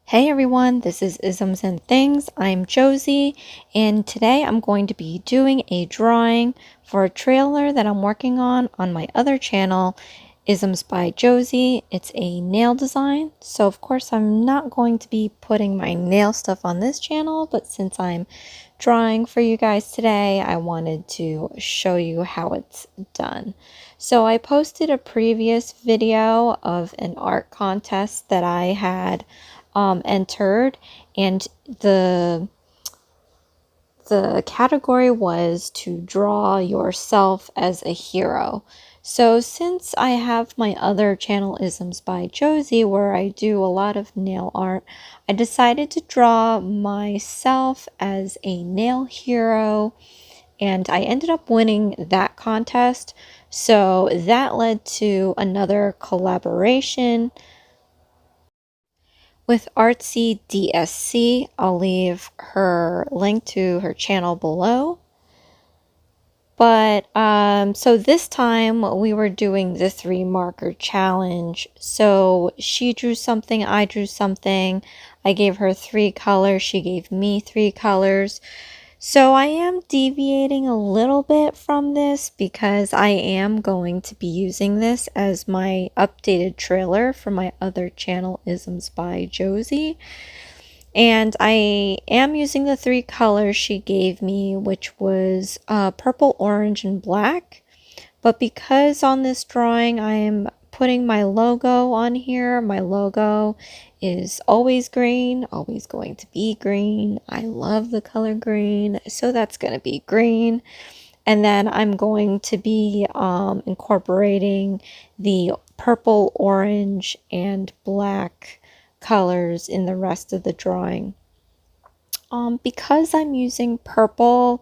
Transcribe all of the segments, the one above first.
Hey everyone, this is Isms and Things. I'm Josie, and today I'm going to be doing a drawing for a trailer that I'm working on my other channel, Ismsby Josie. It's a nail design, so of course I'm not going to be putting my nail stuff on this channel, but since I'm drawing for you guys today, I wanted to show you how it's done. So I posted a previous video of an art contest that I had entered, and the category was to draw yourself as a hero. So since I have my other channel, Ismsby Josie, where I do a lot of nail art, I decided to draw myself as a nail hero, and I ended up winning that contest. So that led to another collaboration with Artsy DSC. I'll leave her link to her channel below. But so this time we were doing the 3 marker challenge. So she drew something, I drew something. I gave her 3 colors, she gave me 3 colors. So I am deviating a little bit from this because I am going to be using this as my updated trailer for my other channel, Ismsby Josie. And I am using the 3 colors she gave me, which was purple, orange, and black. But because on this drawing I am putting my logo on here, my logo is always green, always going to be green. I love the color green, so that's going to be green. And then I'm going to be incorporating the purple, orange, and black colors in the rest of the drawing. Because I'm using purple,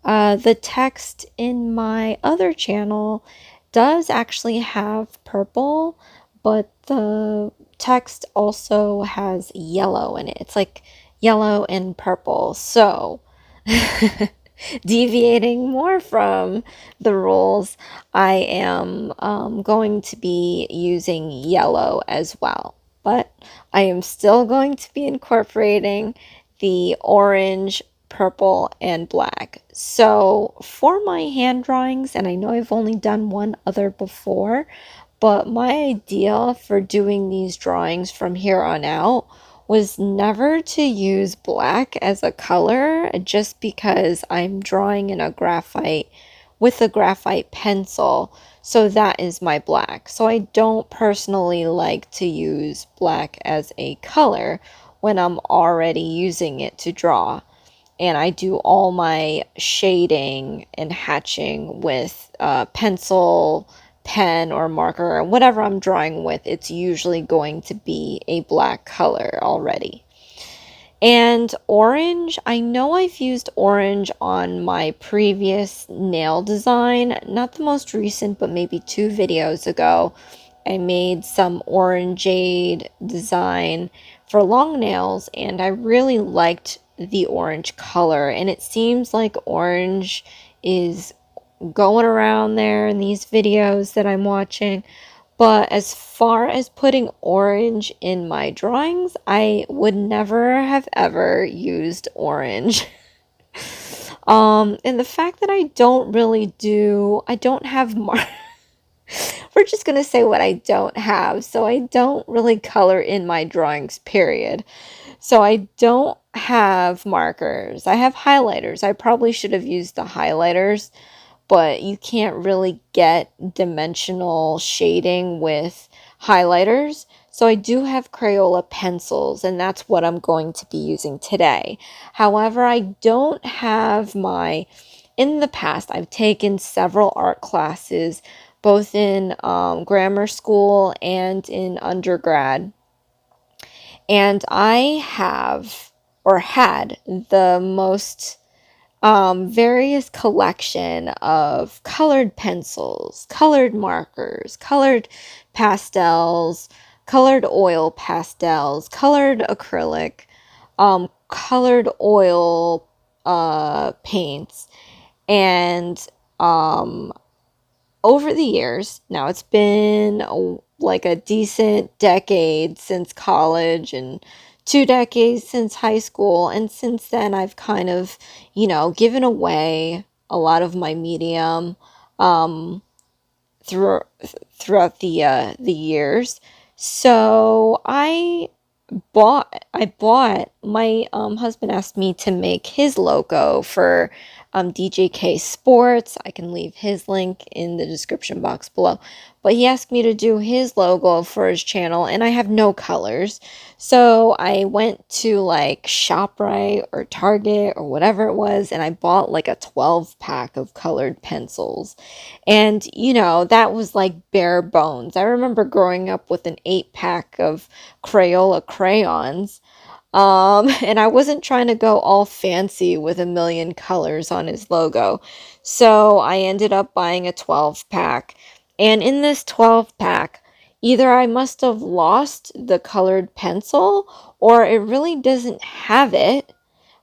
the text in my other channel does actually have purple, but the text also has yellow in it. It's like yellow and purple. So deviating more from the rules, I am going to be using yellow as well. But I am still going to be incorporating the orange, purple, and black. So for my hand drawings, and I know I've only done one other before, but my idea for doing these drawings from here on out was never to use black as a color, just because I'm drawing in a graphite with a graphite pencil. So that is my black. So I don't personally like to use black as a color when I'm already using it to draw. And I do all my shading and hatching with pencil, pen, or marker, or whatever I'm drawing with. It's usually going to be a black color already. And orange, I know I've used orange on my previous nail design, not the most recent, but maybe 2 videos ago. I made some orangeade design for long nails, and I really liked the orange color, and it seems like orange is going around there in these videos that I'm watching. But as far as putting orange in my drawings, I would never have ever used orange. And the fact that I don't have we're just going to say what I don't have. So I don't really color in my drawings, period. So I don't have markers. I have highlighters. I probably should have used the highlighters, but you can't really get dimensional shading with highlighters. So I do have Crayola pencils, and that's what I'm going to be using today. However, I don't have in the past, I've taken several art classes, both in grammar school and in undergrad. And I have, or had, the most various collection of colored pencils, colored markers, colored pastels, colored oil pastels, colored acrylic, colored oil paints. And over the years, now it's been like a decent decade since college and 2 decades since high school. And since then, I've kind of, given away a lot of my medium um, through, throughout the years. So I bought my husband asked me to make his logo for DJK Sports. I can leave his link in the description box below. But he asked me to do his logo for his channel, and I have no colors. So I went to like ShopRite or Target or whatever it was, and I bought like a 12 pack of colored pencils. And, that was like bare bones. I remember growing up with an 8 pack of Crayola crayons. And I wasn't trying to go all fancy with a million colors on his logo. So I ended up buying a 12 pack. And in this 12 pack, either I must have lost the colored pencil or it really doesn't have it,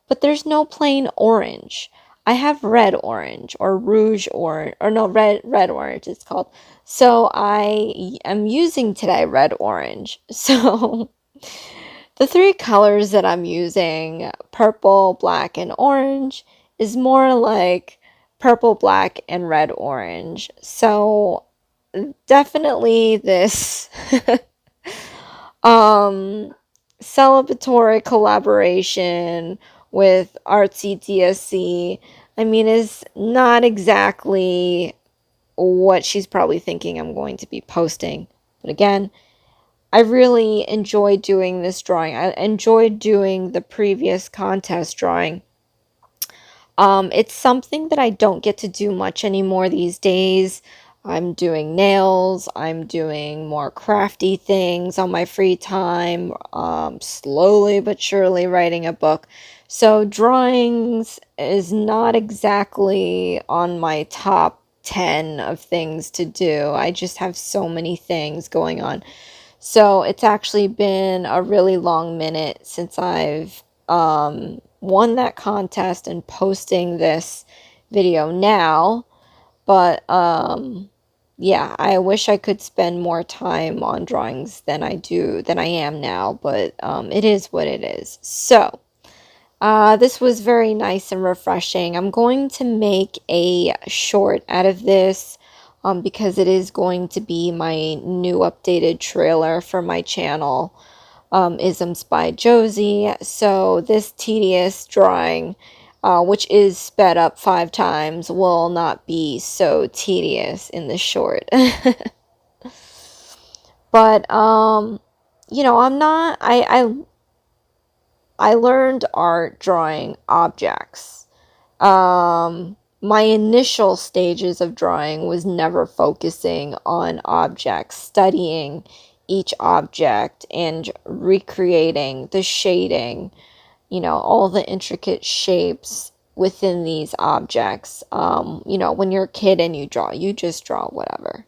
but there's no plain orange. I have red orange or rouge orange, or no, red orange it's called. So I am using today red orange. So the three colors that I'm using, purple, black, and orange, is more like purple, black, and red orange. So definitely this um celebratory collaboration with Artsy DSC, I mean, is not exactly what she's probably thinking I'm going to be posting. But again, I really enjoyed doing this drawing. I enjoyed doing the previous contest drawing. It's something that I don't get to do much anymore these days. I'm doing nails, I'm doing more crafty things on my free time, slowly but surely writing a book. So drawings is not exactly on my top 10 of things to do. I just have so many things going on. So it's actually been a really long minute since I've won that contest and posting this video now. But yeah, I wish I could spend more time on drawings than I am now, but it is what it is. So this was very nice and refreshing. I'm going to make a short out of this because it is going to be my new updated trailer for my channel, Ismsby Josie. So this tedious drawing, which is sped up 5 times, will not be so tedious in the short. But I'm not. I learned art drawing objects. My initial stages of drawing was never focusing on objects, studying each object and recreating the shading, all the intricate shapes within these objects. When you're a kid and you just draw whatever.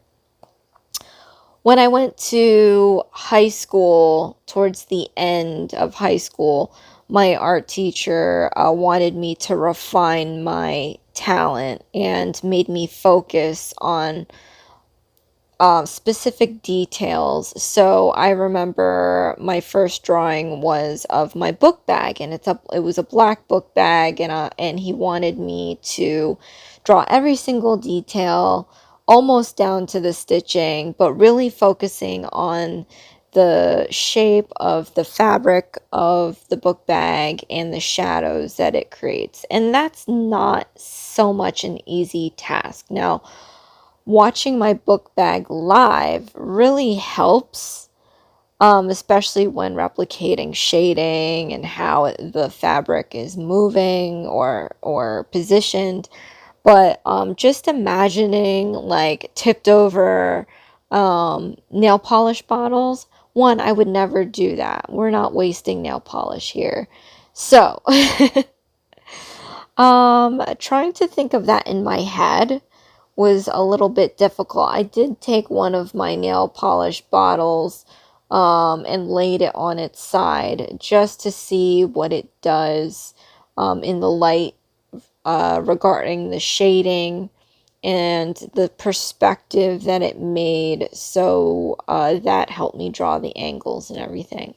When I went to high school, towards the end of high school, my art teacher wanted me to refine my talent and made me focus on specific details. So I remember my first drawing was of my book bag, and it was a black book bag, and he wanted me to draw every single detail, almost down to the stitching, but really focusing on the shape of the fabric of the book bag and the shadows that it creates. And that's not so much an easy task. Now, watching my book bag live really helps, especially when replicating shading and how the fabric is moving or positioned. But just imagining like tipped over nail polish bottles. One, I would never do that. We're not wasting nail polish here. So, trying to think of that in my head was a little bit difficult. I did take one of my nail polish bottles and laid it on its side just to see what it does in the light regarding the shading and the perspective that it made, so that helped me draw the angles and everything.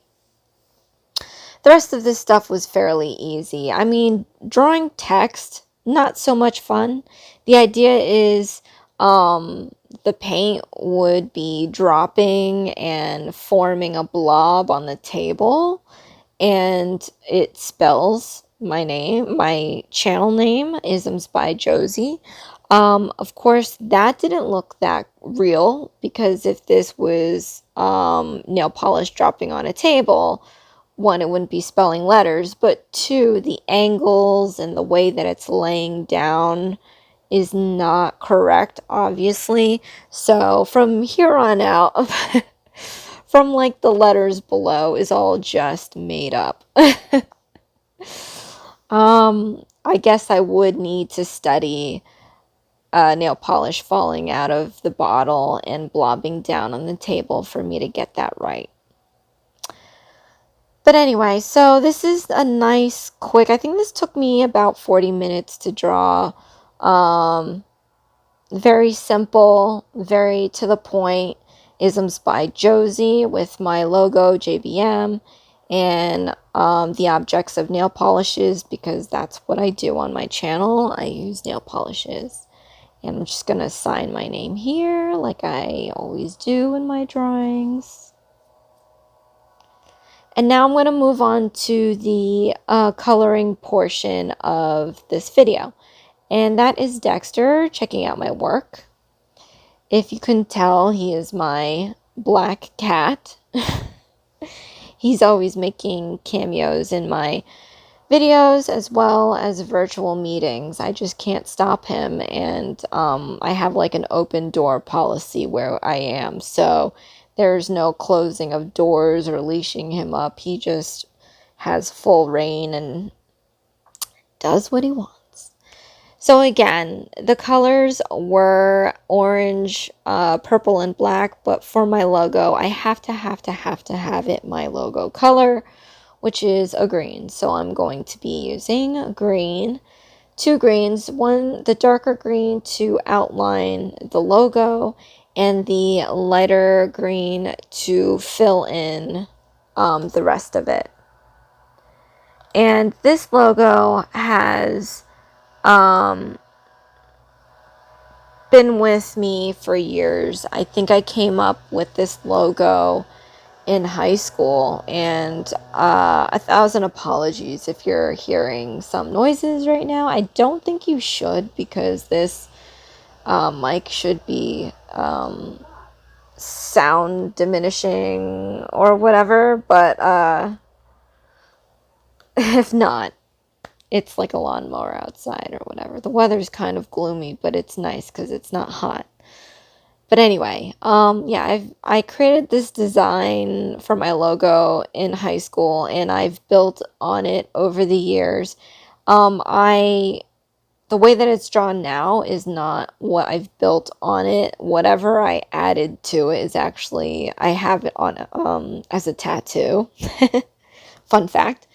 The rest of this stuff was fairly easy. I mean, drawing text, not so much fun. The idea is the paint would be dropping and forming a blob on the table, and it spells my name. My channel name is Ismsby Josie. Of course, that didn't look that real, because if this was nail polish dropping on a table, one, it wouldn't be spelling letters, but two, the angles and the way that it's laying down is not correct, obviously. So from here on out, from like the letters below is all just made up. I guess I would need to study nail polish falling out of the bottle and blobbing down on the table for me to get that right. But anyway, so this is a nice, quick, I think this took me about 40 minutes to draw. Very simple, very to the point. Ismsby Josie with my logo, JBM, and the objects of nail polishes, because that's what I do on my channel. I use nail polishes. And I'm just going to sign my name here like I always do in my drawings. And now I'm going to move on to the coloring portion of this video. And that is Dexter checking out my work. If you couldn't tell, he is my black cat. He's always making cameos in my videos as well as virtual meetings. I just can't stop him, and I have like an open door policy where I am, so there's no closing of doors or leashing him up. He just has full reign and does what he wants. So again, the colors were orange, purple, and black, but for my logo, I have to have it my logo color, which is a green. So I'm going to be using green, two greens, one, the darker green to outline the logo, and the lighter green to fill in the rest of it. And this logo has been with me for years. I think I came up with this logo in high school, and 1,000 apologies if you're hearing some noises right now. I don't think you should, because this mic should be sound diminishing or whatever, but if not, it's like a lawnmower outside or whatever. The weather's kind of gloomy, but it's nice because it's not hot. But anyway, yeah, I created this design for my logo in high school, and I've built on it over the years. The way that it's drawn now is not what I've built on it. Whatever I added to it is actually, I have it on as a tattoo. Fun fact.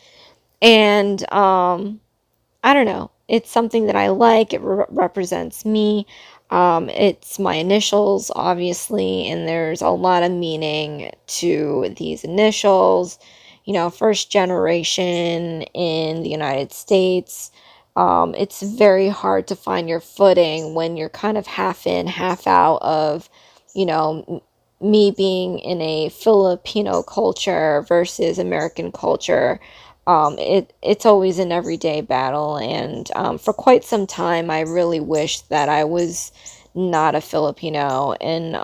And I don't know. It's something that I like. It represents me. It's my initials, obviously, and there's a lot of meaning to these initials. You know, first generation in the United States. It's very hard to find your footing when you're kind of half in, half out of, you know, me being in a Filipino culture versus American culture. It's always an everyday battle, and for quite some time I really wished that I was not a Filipino, and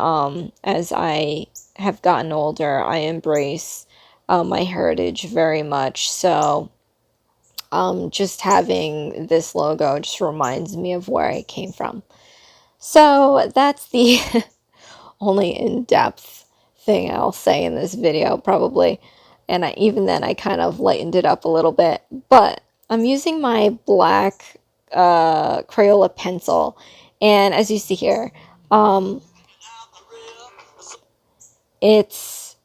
as I have gotten older, I embrace my heritage very much. So just having this logo just reminds me of where I came from. So that's the only in-depth thing I'll say in this video, probably. And even then, I kind of lightened it up a little bit. But I'm using my black Crayola pencil. And as you see here, it's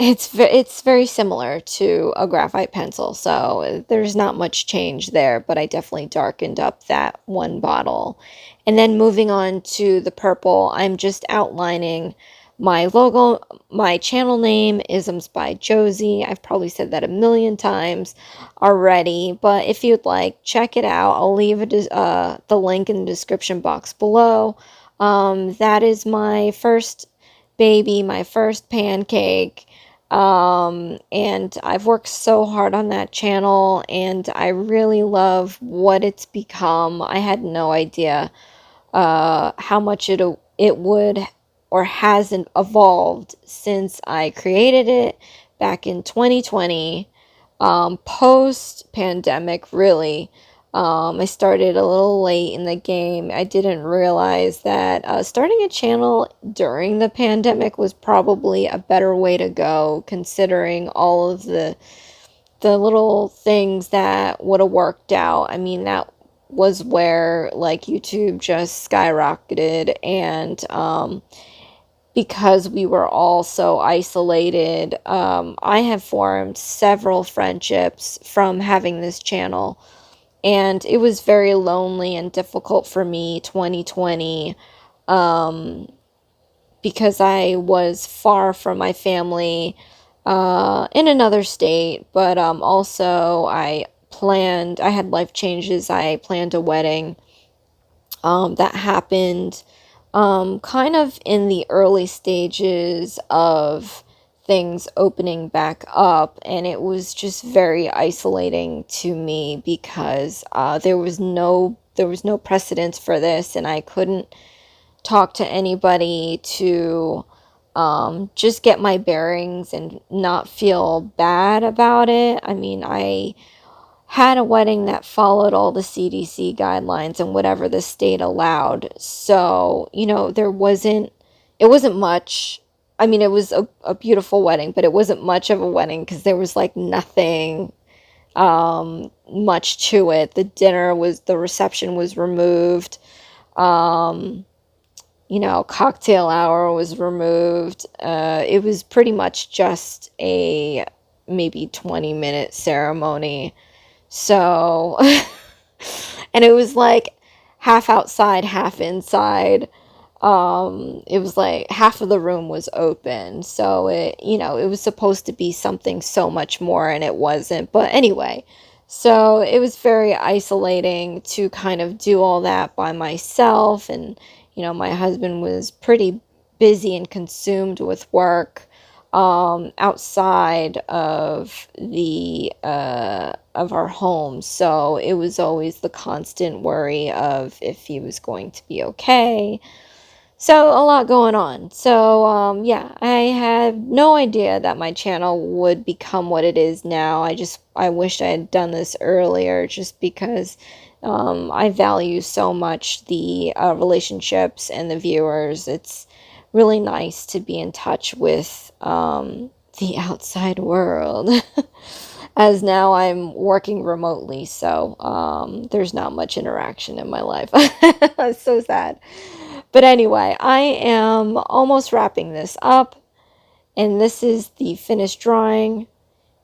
it's very similar to a graphite pencil, so there's not much change there, but I definitely darkened up that one bottle. And then moving on to the purple, I'm just outlining my logo. My channel name is Ismsby Josie. I've probably said that a million times already, but if you'd like, check it out. I'll leave the link in the description box below. That is my first baby, my first pancake. And I've worked so hard on that channel, and I really love what it's become. I had no idea how much it would or hasn't evolved since I created it back in 2020, post pandemic, really. I started a little late in the game. I didn't realize that starting a channel during the pandemic was probably a better way to go, considering all of the little things that would have worked out. I mean, that was where like YouTube just skyrocketed, and because we were all so isolated, I have formed several friendships from having this channel. And it was very lonely and difficult for me 2020, because I was far from my family in another state, but also I had life changes. I planned a wedding that happened kind of in the early stages of things opening back up, and it was just very isolating to me because there was no precedence for this, and I couldn't talk to anybody to just get my bearings and not feel bad about it. I mean, I had a wedding that followed all the CDC guidelines and whatever the state allowed. So, it wasn't much. I mean, it was a beautiful wedding, but it wasn't much of a wedding because there was like nothing much to it. The reception was removed. Cocktail hour was removed. It was pretty much just a maybe 20-minute ceremony. So, and it was like half outside, half inside. It was like half of the room was open. So it was supposed to be something so much more, and it wasn't. But anyway, so it was very isolating to kind of do all that by myself. And, my husband was pretty busy and consumed with work outside of our home. So it was always the constant worry of if he was going to be okay. So a lot going on. So yeah, I had no idea that my channel would become what it is now. I wish I had done this earlier, just because I value so much the relationships and the viewers. It's really nice to be in touch with the outside world. As now I'm working remotely, so there's not much interaction in my life. It's so sad. But anyway, I am almost wrapping this up, and this is the finished drawing.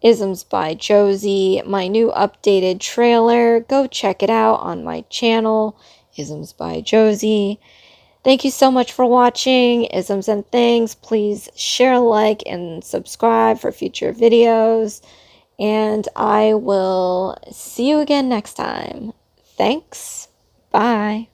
Ismsby Josie, my new updated trailer. Go check it out on my channel, Ismsby Josie. Thank you so much for watching, Isms and Things. Please share, like, and subscribe for future videos. And I will see you again next time. Thanks. Bye.